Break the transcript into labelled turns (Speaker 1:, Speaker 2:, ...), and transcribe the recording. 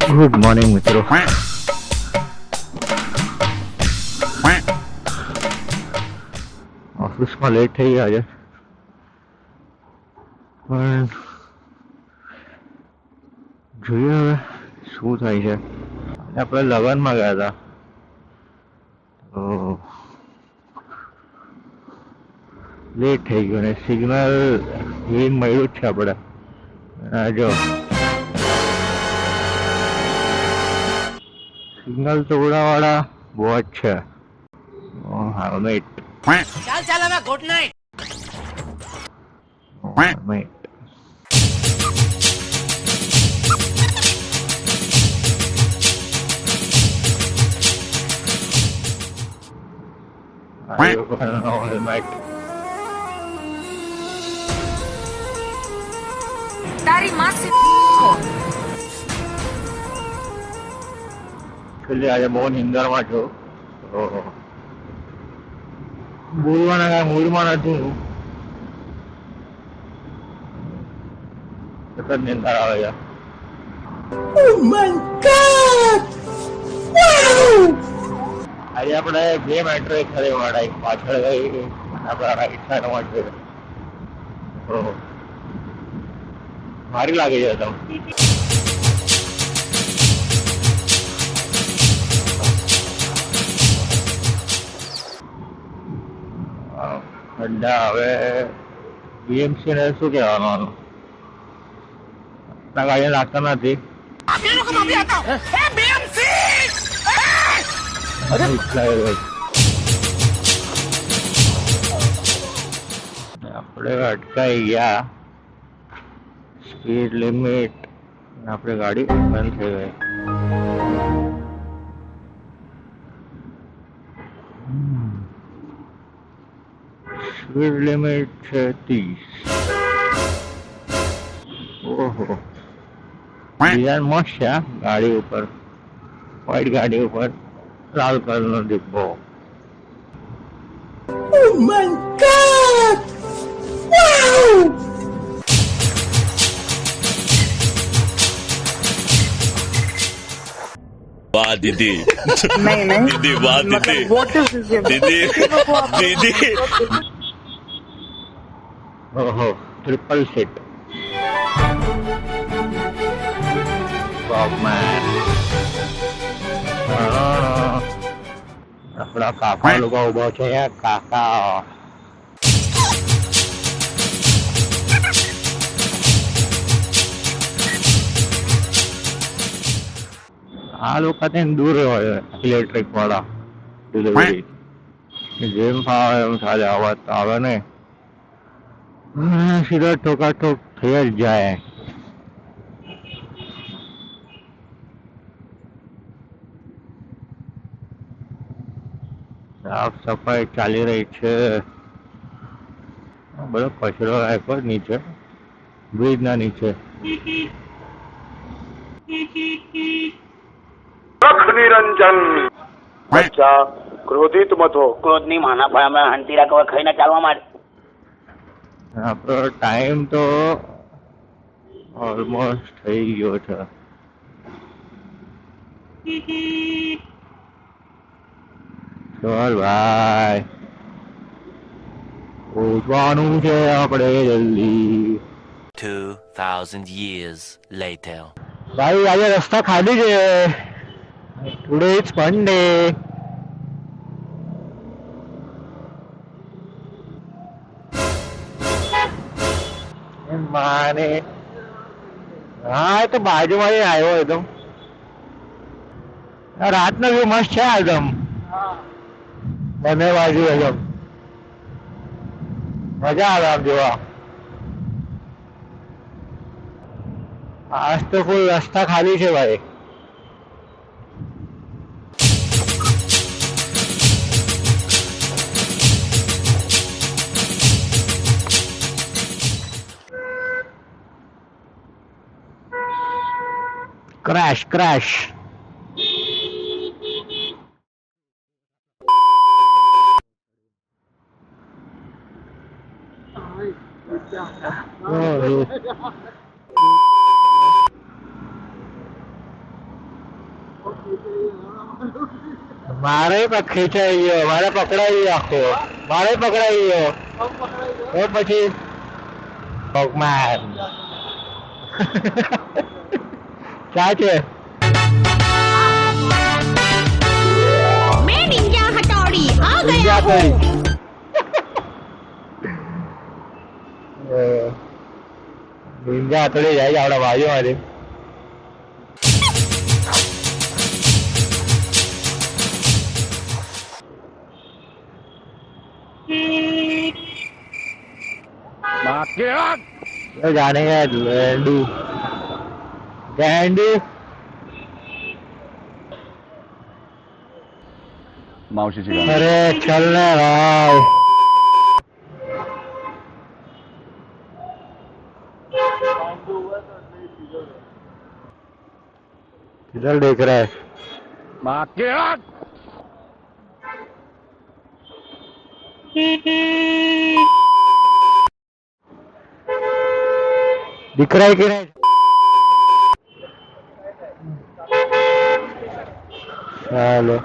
Speaker 1: Good morning મિત્રો. ઓફિસમાં late થઈ ગયા છે પણ જોઈએ હવે શું થાય છે. આપણે લગનમાં ગયા હતા તો લેટ થઈ ગયું ને સિગ્નલ ગ્રીન મળ્યું જ છે આપણે. જો સિગ્નલ તોડાવાળા બહુ જ છે. હા મેટ
Speaker 2: ચાલ ચાલ હવે ગુડ નાઈટ.
Speaker 1: મેટ હેલ્મેટ
Speaker 2: તારી માસી
Speaker 1: પેલી આજે બહુ નિંદરમાં છું તો બોલવાના કાંઈ મૂડમાં નથી. સતત નિંદર આવે છે. આજે આપણે બે મેટ્રો એક ખરે વાળા એક પાછળ ગઈ આપણા રાઈટ સાઈડમાં છે. મારી લાગી છે તમે ખड्डा હવે બીએમસી ને શું કહેવાનું આનું? આપણા ગાડીને લાગતા નથી. આપણે અટકાઈ ગયા સ્પીડ લિમિટ આપણે ગાડી બંધ થઈ ગઈ. સ્પીડ લિમિટ છે 30. ઓહો ડિઝાઇન મસ્ત છે આ ગાડી ઉપર. વ્હાઈટ ગાડી ઉપર લાલ કલરનો ડિબ્બો. Oh my God! Wow!
Speaker 3: वाह दीदी
Speaker 4: नहीं
Speaker 3: दीदी वाह दीदी
Speaker 4: what is this
Speaker 3: दीदी दीदी
Speaker 1: ઓહો ટ્રિપલ સીટ. આપણા કાકા લોકો ઉભા છે. કાકા આ લોકો દૂર હોય ઇલેક્ટ્રિક વાળા ડિલિવરી જેમ ફાવે એમ ચાલે. અવાજ તો આવે ને સીધા ઠોકાઠોક થઈ જ જાય. સાફ સફાઈ ચાલી રહી છે. બધો કચરો રાખ્યો નીચે બ્રિજ ના નીચે.
Speaker 5: નિરંજન બચ્ચા ક્રોધિત મત હો. ક્રોધની માના ભાઈ અમે હંતીરા કવર ખાઈને ચાલવા માંડે.
Speaker 1: આપણો ટાઈમ તો ઓલમોસ્ટ થઈ ગયો છે. ચાલ ભાઈ ઉઠવાનું છે આપણે જલ્દી.
Speaker 6: 2000 years later.
Speaker 1: ભાઈ આજે રસ્તા ખાલી છે. ટુડે ઇટ્સ મંડે. માને હા એ તો બાજુમાં આવ્યો એકદમ. રાતનો વ્યૂ મસ્ત છે એકદમ બંને બાજુ. એકદમ મજા આવે આમ જોવા. આજ તો કોઈ રસ્તા ખાલી છે ભાઈ. Crash crash. મારે ખેંચાઈ ગયો, મારે પકડાઈ ગયો આખો, મારે પકડાઈ ગયો. તો પછી પગમાં ક્યાં છે?
Speaker 4: मैं निंजा हथौड़ी आ गया
Speaker 1: ઊંઝા
Speaker 4: हूँ।
Speaker 1: પડી. ઊંઝા હાથોડી જાય છે આપણા બાજુમાંથી. तो जाने का गेंडू गेंडू
Speaker 7: मावशीची गाणं.
Speaker 1: अरे चल ना भाई. किधर देख रहा है? दिख रहा है कि नहीं? चलो